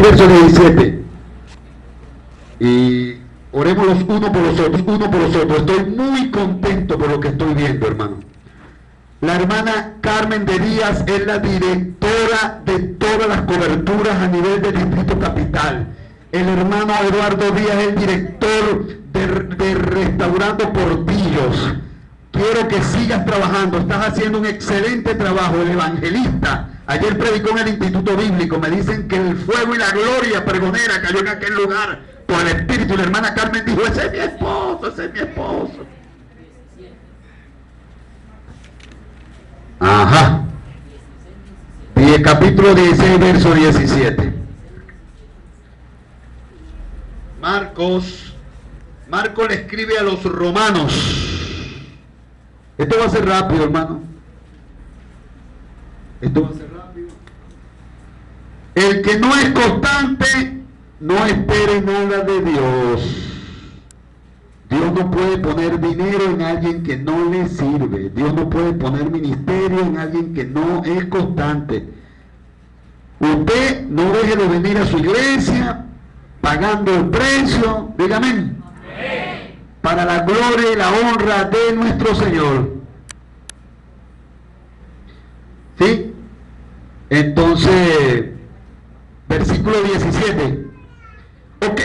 16, verso 17. Y oremos los unos por los otros, uno por los otros. Estoy muy contento por lo que estoy viendo, hermano. La hermana Carmen de Díaz es la directora de todas las coberturas a nivel del Distrito Capital. El hermano Eduardo Díaz es el director de Restaurando Portillos. Quiero que sigas trabajando, estás haciendo un excelente trabajo. El evangelista, ayer predicó en el Instituto Bíblico, me dicen que el fuego y la gloria pregonera cayó en aquel lugar por el Espíritu. La hermana Carmen dijo, ese es mi esposo, ese es mi esposo. Ajá. Capítulo 16, verso 17. Marcos le escribe a los romanos. Esto va a ser rápido, hermano. Esto va a ser rápido. El que no es constante, no espere nada de Dios. Dios no puede poner dinero en alguien que no le sirve. Dios no puede poner ministerio en alguien que no es constante. Usted no deje de venir a su iglesia pagando el precio, dígame, para la gloria y la honra de nuestro Señor. ¿Sí? Entonces, versículo 17. Ok.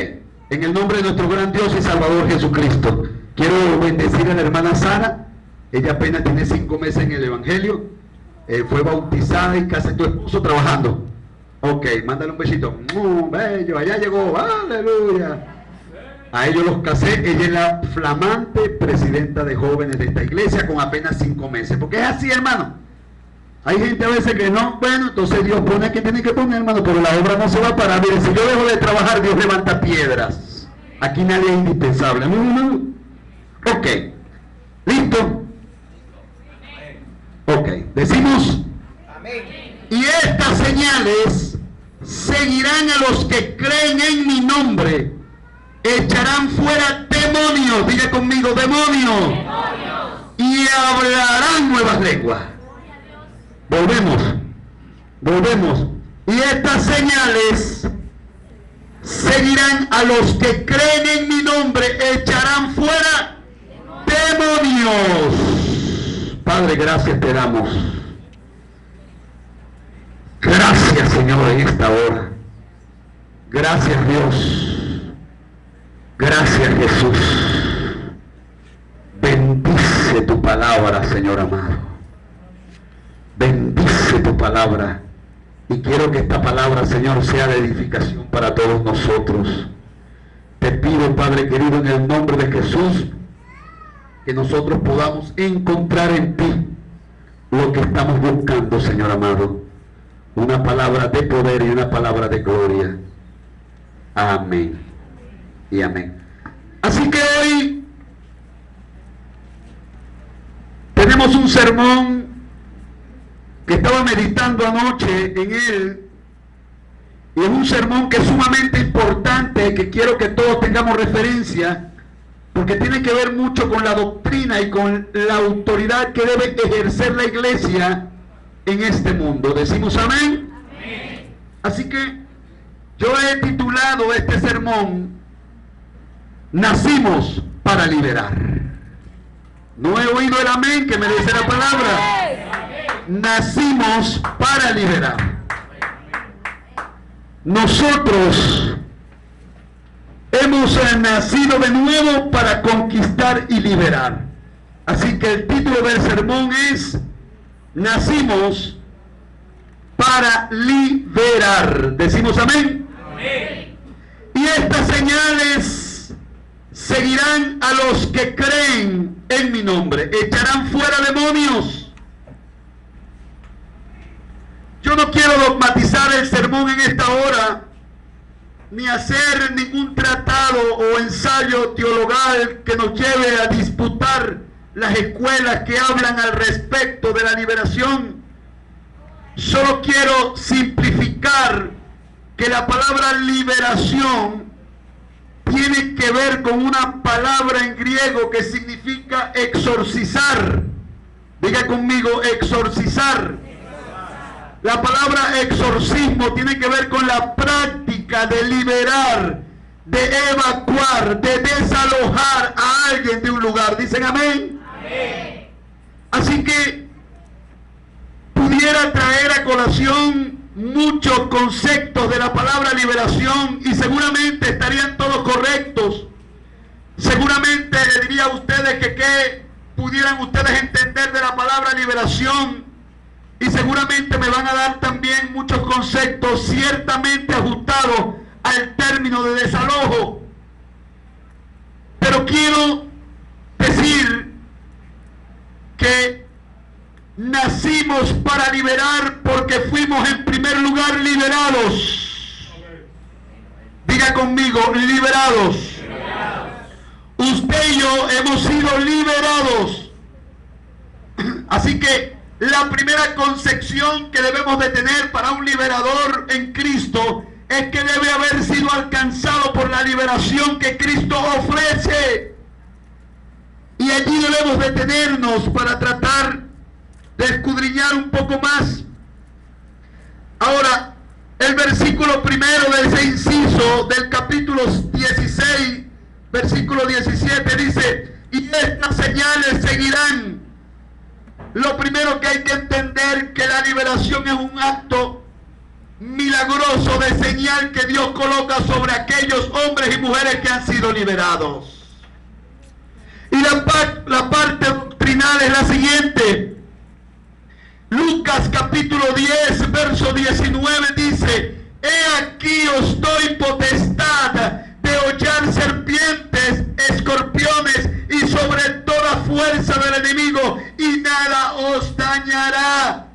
En el nombre de nuestro gran Dios y Salvador Jesucristo, quiero bendecir a la hermana Sara. Ella apenas tiene 5 meses en el Evangelio. Fue bautizada y casa de tu esposo trabajando. Ok, mándale un besito. Bello, allá llegó. Aleluya. A ellos los casé. Ella es la flamante presidenta de jóvenes de esta iglesia con apenas 5 meses. Porque es así, hermano. Hay gente a veces que no, bueno, entonces Dios pone que tiene que poner, hermano, pero la obra no se va a parar. Mire, si yo dejo de trabajar, Dios levanta piedras. Aquí nadie es indispensable. Ok. ¿Listo? Ok. Decimos. Y estas señales seguirán a los que creen en mi nombre. Echarán fuera demonios. Diga conmigo, demonios. Y hablarán nuevas lenguas. Volvemos. Y estas señales seguirán a los que creen en mi nombre, echarán fuera demonios. Padre, gracias te damos. Gracias, Señor, en esta hora. Gracias, Dios. Gracias, Jesús. Bendice tu palabra, Señor amado. Bendice tu palabra. Y quiero que esta palabra, Señor, sea de edificación para todos nosotros. Te pido, Padre querido, en el nombre de Jesús, que nosotros podamos encontrar en ti lo que estamos buscando, Señor amado. Una palabra de poder y una palabra de gloria. Amén y amén. Así que hoy tenemos un sermón que estaba meditando anoche en él, y es un sermón que es sumamente importante, que quiero que todos tengamos referencia, porque tiene que ver mucho con la doctrina y con la autoridad que debe ejercer la iglesia en este mundo. ¿Decimos amén? Amén. Así que yo he titulado este sermón, Nacimos para liberar. No he oído el amén que me dice la palabra. Nacimos para liberar. Nosotros hemos nacido de nuevo para conquistar y liberar. Así que el título del sermón es Nacimos para liberar. ¿Decimos amén? Amén. Y estas señales seguirán a los que creen en mi nombre. Echarán fuera demonios. Yo no quiero dogmatizar el sermón en esta hora, ni hacer ningún tratado o ensayo teologal que nos lleve a disputar las escuelas que hablan al respecto de la liberación. Solo quiero simplificar que la palabra liberación tiene que ver con una palabra en griego que significa exorcizar. Diga conmigo, exorcizar. La palabra exorcismo tiene que ver con la práctica acerca de liberar, de evacuar, de desalojar a alguien de un lugar. ¿Dicen amén? Amén. Así que pudiera traer a colación muchos conceptos de la palabra liberación y seguramente estarían todos correctos. Seguramente le diría a ustedes que pudieran ustedes entender de la palabra liberación y seguramente me van a dar también muchos conceptos ciertamente ajustados al término de desalojo. Pero quiero decir que nacimos para liberar porque fuimos en primer lugar liberados. Diga conmigo, liberados. Usted y yo hemos sido liberados. Así que la primera concepción que debemos de tener para un liberador en Cristo es que debe haber sido alcanzado por la liberación que Cristo ofrece. Y allí debemos detenernos para tratar de escudriñar un poco más. Ahora, el versículo primero de ese inciso del capítulo 16, versículo 17 dice: y estas señales seguirán. Lo primero que hay que entender que la liberación es un acto milagroso de señal que Dios coloca sobre aquellos hombres y mujeres que han sido liberados. Y la parte doctrinal es la siguiente. Lucas capítulo 10, verso 19 dice: he aquí os doy potestad de hollar serpientes, escorpiones y sobre toda fuerza del enemigo, y nada os dañará.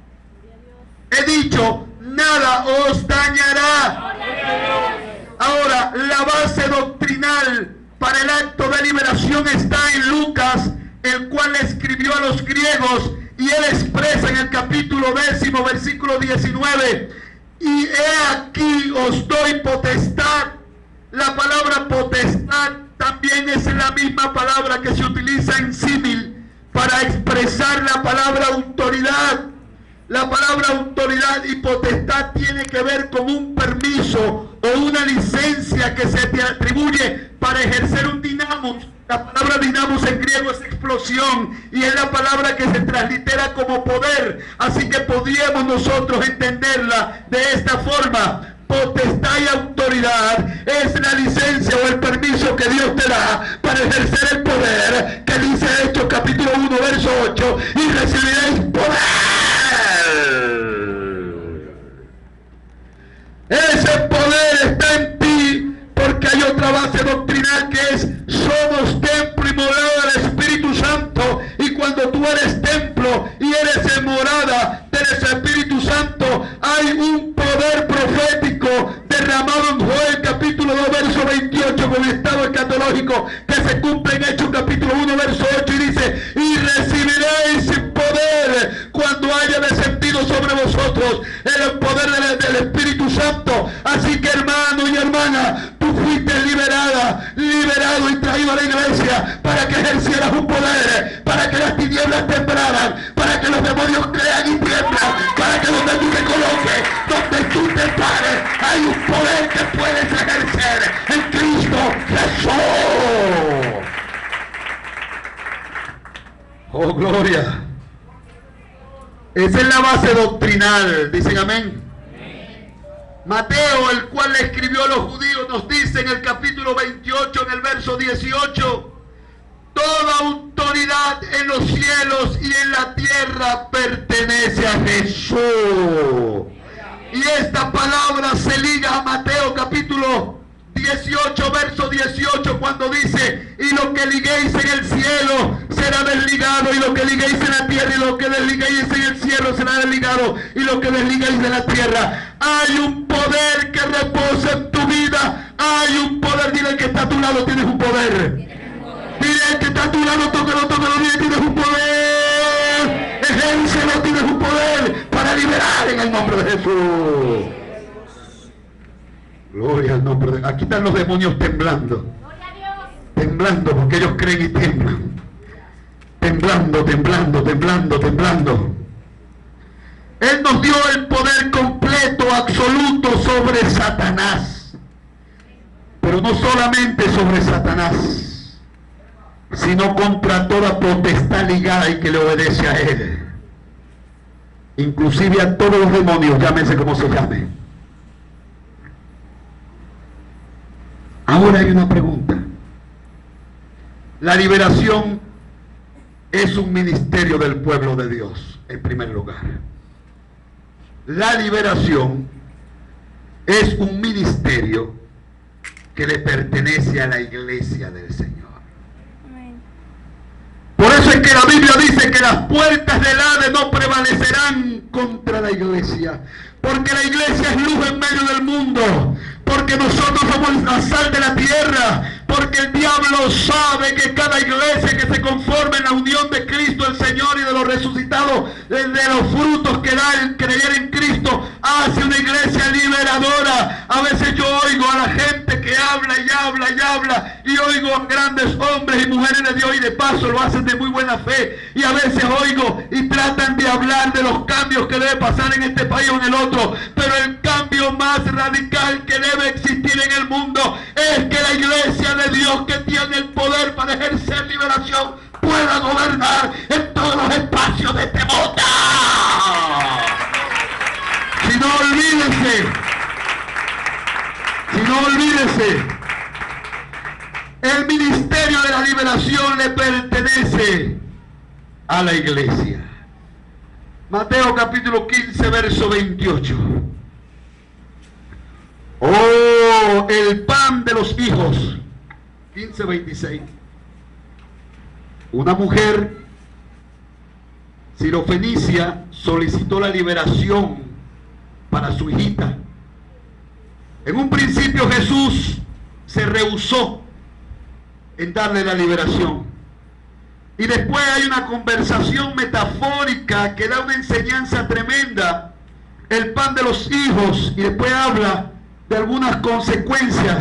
He dicho, nada os dañará. Ahora, la base doctrinal para el acto de liberación está en Lucas, el cual escribió a los griegos, y él expresa en el capítulo 10, versículo 19: y he aquí os doy potestad. La palabra potestad también es la misma palabra que se utiliza en símil para expresar la palabra autoridad. La palabra autoridad y potestad tiene que ver con un permiso o una licencia que se te atribuye para ejercer un dinamos. La palabra dinamos en griego es explosión y es la palabra que se translitera como poder. Así que podríamos nosotros entenderla de esta forma: potestad y autoridad es la licencia o el permiso que Dios te da para ejercer el poder, que dice Hechos capítulo 1 verso 8: y recibiréis poder. Ese poder está en ti porque hay otra base doctrinal que es: somos templo y morada del Espíritu Santo, y cuando tú eres templo y eres morada del Espíritu Santo, hay un poder profético derramado en Joel capítulo 2 verso 28 con estado escatológico que se cumple en Hechos capítulo 1 verso 8 y dice: y recibiréis poder cuando haya descendido sobre vosotros el poder del Espíritu Santo. Así que, hermano y hermana, tú fuiste liberado y traído a la iglesia para que ejercieras un poder, para que las tinieblas temblaran, para que los demonios crean y tiemblan, para que donde tú te coloques, donde tú te pares, hay un poder que puedes ejercer en Cristo Jesús. Oh, gloria. Esa es la base doctrinal. Dicen amén. Mateo, el cual le escribió a los judíos, nos dice en el capítulo 28, en el verso 18: toda autoridad en los cielos y en la tierra pertenece a Jesús. Y esta palabra se liga a Mateo capítulo 18, verso 18, cuando dice: y lo que liguéis en el cielo será desligado, y lo que liguéis en la tierra, y lo que desliguéis en el cielo será desligado, y lo que desligáis de la tierra. Hay un poder que reposa en tu vida. Hay un poder. Dile al que está a tu lado: tienes un poder. Dile al que está a tu lado: tócalo, dile: tienes un poder. Ejércelo, tienes un poder para liberar en el nombre de Jesús. Gloria al nombre de... Aquí están los demonios temblando. Temblando porque ellos creen y tiemblan. Temblando, temblando, temblando, temblando. Él nos dio el poder completo, absoluto sobre Satanás. pero no solamente sobre Satanás, sino contra toda potestad ligada y que le obedece a él, inclusive a todos los demonios, llámense como se llame. Ahora hay una pregunta. La liberación es un ministerio del pueblo de Dios, en primer lugar. La liberación es un ministerio que le pertenece a la iglesia del Señor. Por eso es que la Biblia dice que las puertas del Hades no prevalecerán contra la iglesia, porque la iglesia es luz en medio del mundo, porque nosotros somos la sal de la tierra, porque el diablo sabe que cada iglesia que se conforme en la unión de Cristo el Señor y de los resucitados, de los frutos que da el creer en Cristo, hace una iglesia liberadora. A veces yo oigo a la gente que habla y habla y habla, y oigo a grandes hombres y mujeres de Dios, y de paso lo hacen de muy buena fe, y a veces oigo y tratan de hablar de los cambios que debe pasar en este país o en el otro, pero el cambio más radical que debe existir en el mundo es que la iglesia de Dios, que tiene el poder para ejercer liberación, pueda gobernar en todos los espacios de este mundo. Si no, olvídese, el ministerio de la liberación le pertenece a la iglesia. Mateo capítulo 15, verso 28. Oh, el pan de los hijos. 15:26. Una mujer sirofenicia solicitó la liberación para su hijita. En un principio Jesús se rehusó en darle la liberación. Y después hay una conversación metafórica que da una enseñanza tremenda. El pan de los hijos, y después habla de algunas consecuencias.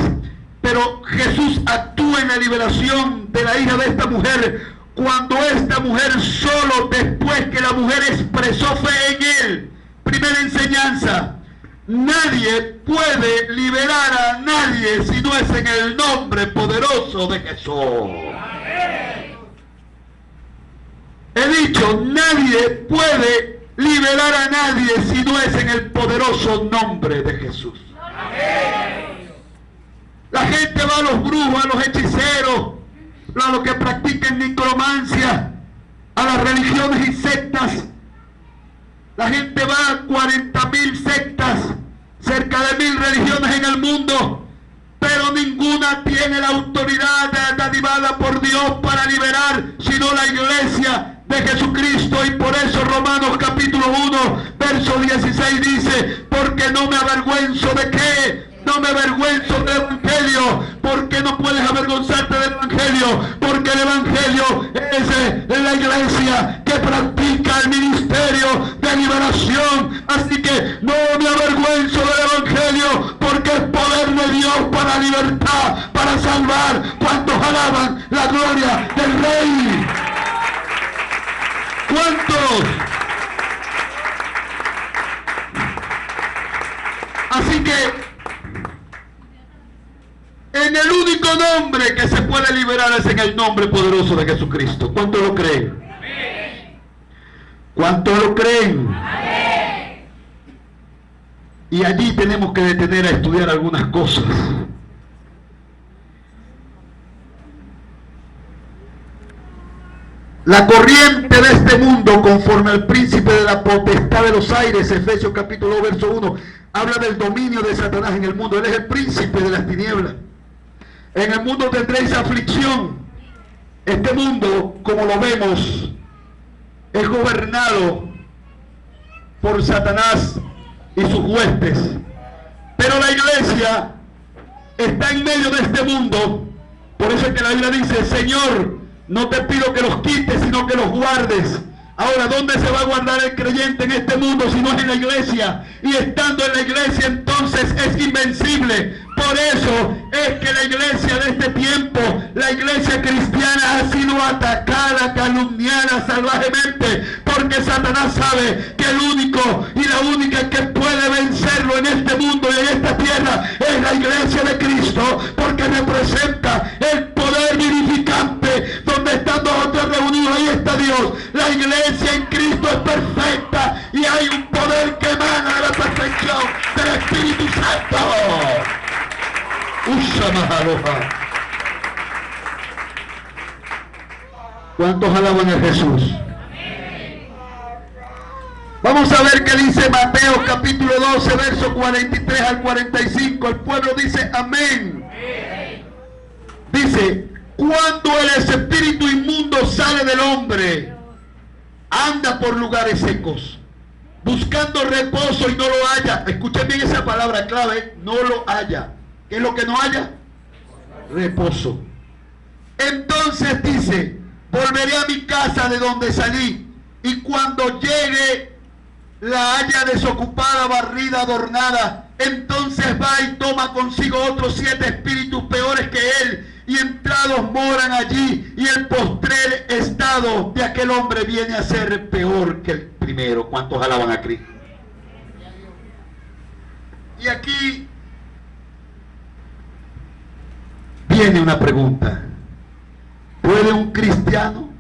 Pero Jesús actúa en la liberación de la hija de esta mujer cuando esta mujer, solo después que la mujer expresó fe en él. Primera enseñanza: nadie puede liberar a nadie si no es en el nombre poderoso de Jesús. He dicho, nadie puede liberar a nadie si no es en el poderoso nombre de Jesús. La gente va a los brujos, a los hechiceros, a los que practican necromancia, a las religiones y sectas. La gente va a 40.000 sectas, cerca de 1.000 religiones en el mundo, pero ninguna tiene la autoridad dadivada por Dios para liberar, sino la iglesia de Jesucristo. Y por eso Romanos capítulo 1, verso 16 dice: porque no me avergüenzo de qué. No me avergüenzo del Evangelio. ¿Por qué no puedes avergonzarte del Evangelio? Porque el Evangelio es la iglesia que practica el ministerio de liberación. Así que no me avergüenzo del Evangelio, porque es poder de Dios para libertad, para salvar. ¿Cuántos alaban la gloria del Rey? ¿Cuántos? Así que en el único nombre que se puede liberar es en el nombre poderoso de Jesucristo. ¿Cuántos lo creen? ¿Cuántos lo creen? Y allí tenemos que detener a estudiar algunas cosas. La corriente de este mundo, conforme al príncipe de la potestad de los aires, Efesios capítulo 2, verso 1, habla del dominio de Satanás en el mundo. Él es el príncipe de las tinieblas. En el mundo tendréis aflicción. Este mundo, como lo vemos, es gobernado por Satanás y sus huestes. Pero la iglesia está en medio de este mundo. Por eso es que la Biblia dice: Señor, no te pido que los quites, sino que los guardes. Ahora, ¿dónde se va a guardar el creyente en este mundo si no es en la iglesia? Y estando en la iglesia, entonces es invencible. Por eso es que la iglesia de este tiempo, la iglesia cristiana, ha sido atacada, calumniada salvajemente, porque Satanás sabe que el único y la única que puede vencerlo en este mundo y en esta tierra es la iglesia de Cristo, porque que representa el poder vivificante, donde están dos o tres reunidos, ahí está Dios. La iglesia en Cristo es perfecta y hay un poder que emana de la perfección del Espíritu Santo. ¿Cuántos alaban a Jesús? Vamos a ver qué dice Mateo capítulo 12, verso 43 al 45. El pueblo dice amén. Dice, cuando el espíritu inmundo sale del hombre, anda por lugares secos, buscando reposo y no lo halla. Escuchen bien esa palabra clave, no lo halla. ¿Qué es lo que no haya? Reposo. Entonces dice, volveré a mi casa de donde salí, y cuando llegue la haya desocupada, barrida, adornada, entonces va y toma consigo otros 7 espíritus peores que él, y entrados moran allí, y el postrer estado de aquel hombre viene a ser peor que el primero. ¿Cuántos alaban a Cristo? Y aquí viene una pregunta. ¿Puede un cristiano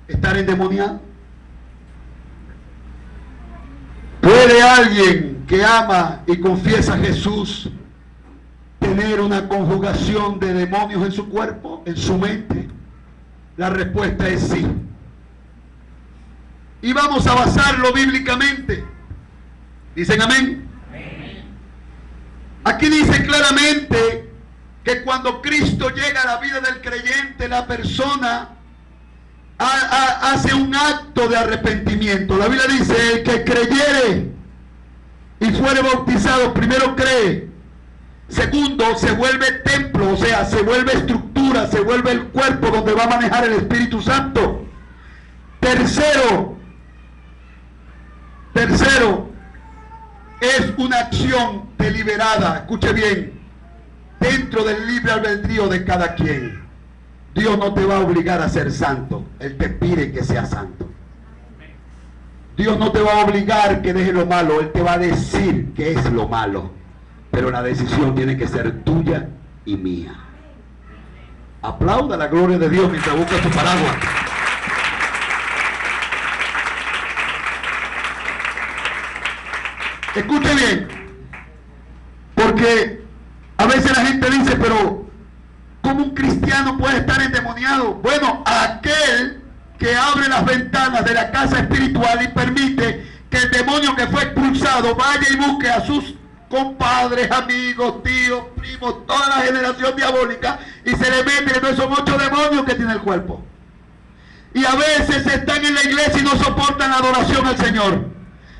estar endemoniado? ¿Puede alguien que ama y confiesa a Jesús tener una conjugación de demonios en su cuerpo, en su mente? La respuesta es sí. Y vamos a basarlo bíblicamente. ¿Dicen amén? Aquí dice claramente que cuando Cristo llega a la vida del creyente, la persona hace un acto de arrepentimiento. La Biblia dice, el que creyere y fuere bautizado, primero cree, segundo se vuelve templo, o sea, se vuelve estructura, se vuelve el cuerpo donde va a manejar el Espíritu Santo. Tercero, es una acción deliberada, escuche bien, dentro del libre albedrío de cada quien. Dios no te va a obligar a ser santo, Él te pide que seas santo. Dios no te va a obligar que dejes lo malo, Él te va a decir que es lo malo, pero la decisión tiene que ser tuya y mía. Aplauda la gloria de Dios mientras busca su paraguas. Escuche bien, porque a veces la gente dice, pero ¿cómo un cristiano puede estar endemoniado? Bueno, aquel que abre las ventanas de la casa espiritual y permite que el demonio que fue expulsado vaya y busque a sus compadres, amigos, tíos, primos, toda la generación diabólica, y se le mete. Entonces son 8 demonios que tiene el cuerpo. Y a veces están en la iglesia y no soportan la adoración al Señor.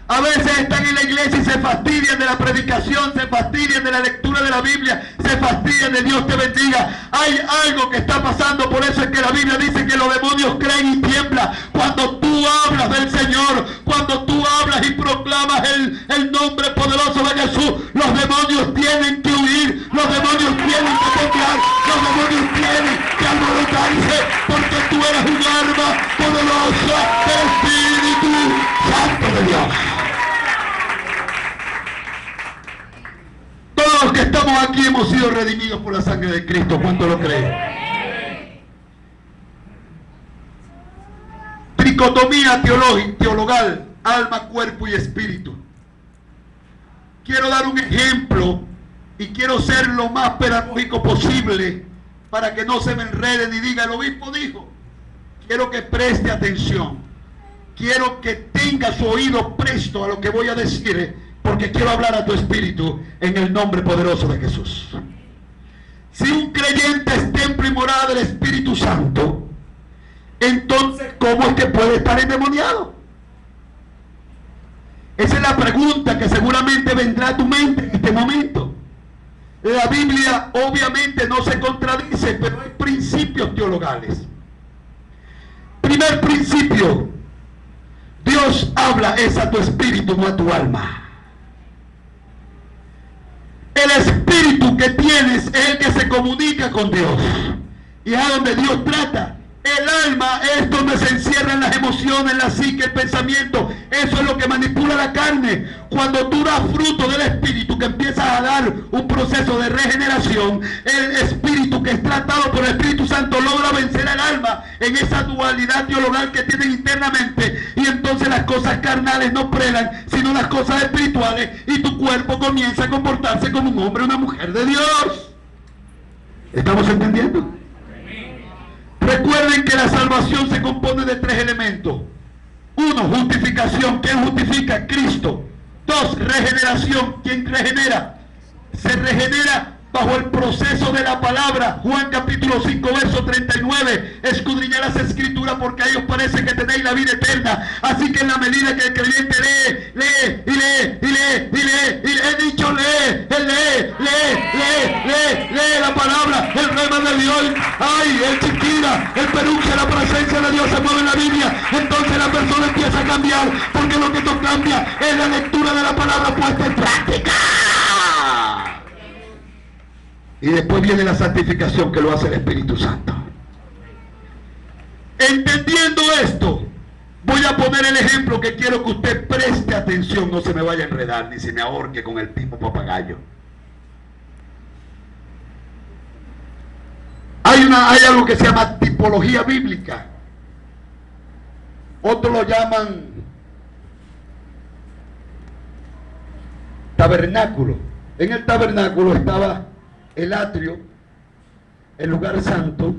A veces están en la iglesia y se fastidian de la predicación, se fastidian de la lectura de la Biblia, se fastidian de Dios te bendiga. Hay algo que está pasando, por eso es que la Biblia dice que los demonios creen y tiemblan. Cuando tú hablas del Señor, cuando tú hablas y proclamas el nombre poderoso de Jesús, los demonios tienen que huir, los demonios tienen que temblar, los demonios tienen que alborotarse, porque tú eres un arma poderosa del Espíritu Santo de Dios. Todos los que estamos aquí hemos sido redimidos por la sangre de Cristo. ¿Cuánto lo creen? Tricotomía teologal, alma, cuerpo y espíritu. Quiero dar un ejemplo y quiero ser lo más pedagógico posible para que no se me enreden y diga, el obispo dijo. Quiero que preste atención. Quiero que tenga su oído presto a lo que voy a decir, porque quiero hablar a tu espíritu en el nombre poderoso de Jesús. Si un creyente es templo y morada del Espíritu Santo, entonces ¿cómo es que puede estar endemoniado? Esa es la pregunta que seguramente vendrá a tu mente en este momento. La Biblia obviamente no se contradice, pero hay principios teologales. Primer principio: Dios habla es a tu espíritu, no a tu alma. El espíritu que tienes es el que se comunica con Dios, y es a donde Dios trata. El alma es donde se encierran las emociones, la psique, el pensamiento. Eso es lo que manipula la carne. Cuando tú das fruto del Espíritu, que empiezas a dar un proceso de regeneración, el Espíritu que es tratado por el Espíritu Santo logra vencer al alma en esa dualidad teologal que tienen internamente. Y entonces las cosas carnales no predan, sino las cosas espirituales. Y tu cuerpo comienza a comportarse como un hombre o una mujer de Dios. ¿Estamos entendiendo? Recuerden que la salvación se compone de 3 elementos. 1, justificación. ¿Quién justifica? Cristo. 2, regeneración. ¿Quién regenera? Se regenera bajo el proceso de la palabra. Juan capítulo 5 verso 39. Escudriñad las escrituras porque a ellos parece que tenéis la vida eterna. Así que en la medida que el creyente lee la palabra, el rema de Dios, ay, el chiquira, el peruche, la presencia de Dios se mueve en la Biblia. Entonces la persona empieza a cambiar, porque lo que no cambia es la lectura de la palabra puesta en práctica. Y después viene la santificación, que lo hace el Espíritu Santo. Entendiendo esto, voy a poner el ejemplo que quiero que usted preste atención, no se me vaya a enredar ni se me ahorque con el tipo papagayo. Hay algo que se llama tipología bíblica. Otros lo llaman tabernáculo. En el tabernáculo estaba el atrio, el lugar santo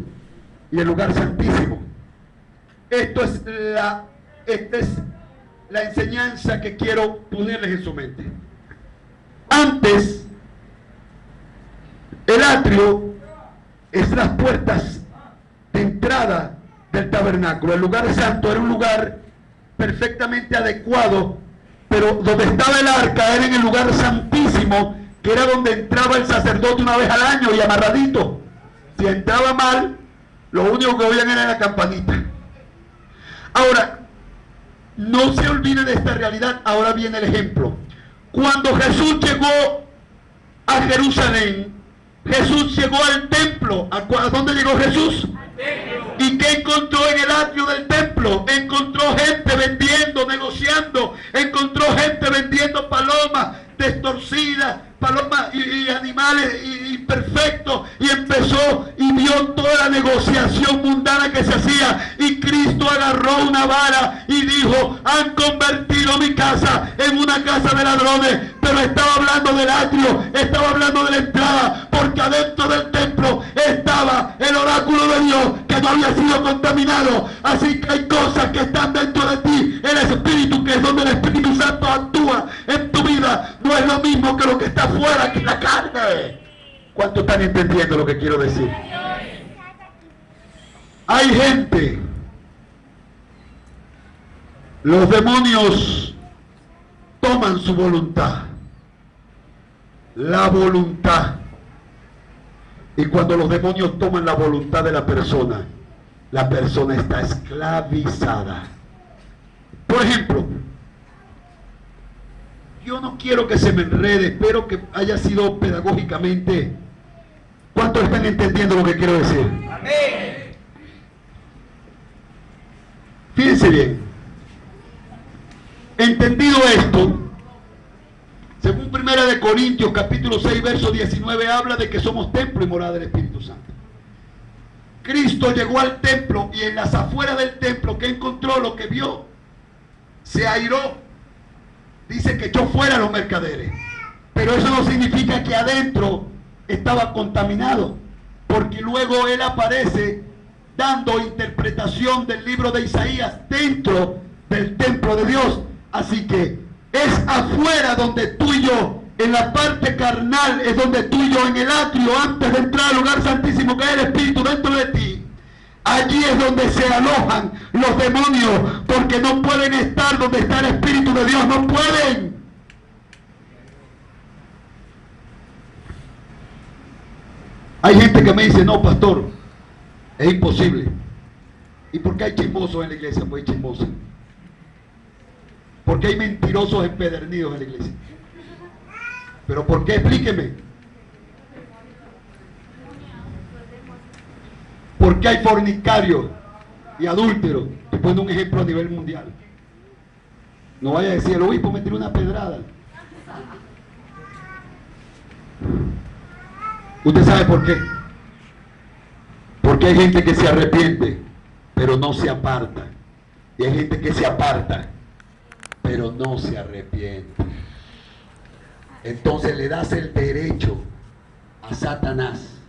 y el lugar santísimo. Esta es la enseñanza que quiero ponerles en su mente. Antes, el atrio es las puertas de entrada del tabernáculo. El lugar santo era un lugar perfectamente adecuado, pero donde estaba el arca era en el lugar santísimo, que era donde entraba el sacerdote una vez al año y amarradito. Si entraba mal, lo único que oían era la campanita. Ahora, no se olvide de esta realidad. Ahora viene el ejemplo. Cuando Jesús llegó a Jerusalén, Jesús llegó al templo. ¿A dónde llegó Jesús? ¿Y qué encontró en el atrio del templo? Encontró gente vendiendo, negociando. Encontró gente vendiendo palomas destorcidas, palomas y animales imperfectos. Y empezó y vio toda la negociación mundana que se hacía. Y Cristo agarró una vara y dijo: han convertido mi casa en una casa de ladrones. Pero estaba hablando del atrio, estaba hablando de la entrada, porque adentro del templo estaba el oráculo de Dios, que no había sido contaminado. Así que hay cosas que están dentro de ti. El Espíritu, que es donde el Espíritu Santo actúa en tu vida, no es lo mismo que lo que está afuera, que es la carne. ¿Cuántos están entendiendo lo que quiero decir? Hay gente, los demonios toman su voluntad, la voluntad. Y cuando los demonios toman la voluntad de la persona está esclavizada. Por ejemplo, yo no quiero que se me enrede, espero que haya sido pedagógicamente. ¿Cuántos están entendiendo lo que quiero decir? Amén. Fíjense bien. Entendido esto, según 1 Corintios capítulo 6 verso 19 habla de que somos templo y morada del Espíritu Santo. Cristo llegó al templo y en las afueras del templo, ¿qué encontró? Lo que vio, se airó. Dice que echó fuera a los mercaderes, pero eso no significa que adentro estaba contaminado, porque luego él aparece dando interpretación del libro de Isaías dentro del templo de Dios. Así que es afuera donde tú y yo, en la parte carnal, es donde tú y yo, en el atrio, antes de entrar al lugar santísimo, que es el Espíritu dentro de ti. Allí es donde se alojan los demonios, porque no pueden estar donde está el Espíritu de Dios, no pueden. Hay gente que me dice: no, pastor, es imposible. ¿Y por qué hay chismosos en la iglesia? Pues hay chismosos. ¿Por qué hay mentirosos empedernidos en la iglesia? ¿Pero por qué? Explíqueme. ¿Por qué hay fornicarios? y adúltero. Estoy poniendo un ejemplo a nivel mundial. No vaya a decir, el obispo me tiró una pedrada. ¿Usted sabe por qué? Porque hay gente que se arrepiente, pero no se aparta. Y hay gente que se aparta, pero no se arrepiente. Entonces le das el derecho a Satanás.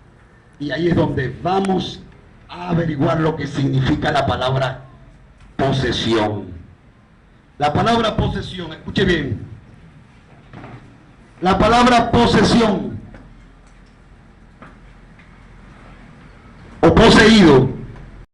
Y ahí es donde vamos a averiguar lo que significa la palabra posesión. La palabra posesión, escuche bien. La palabra posesión o poseído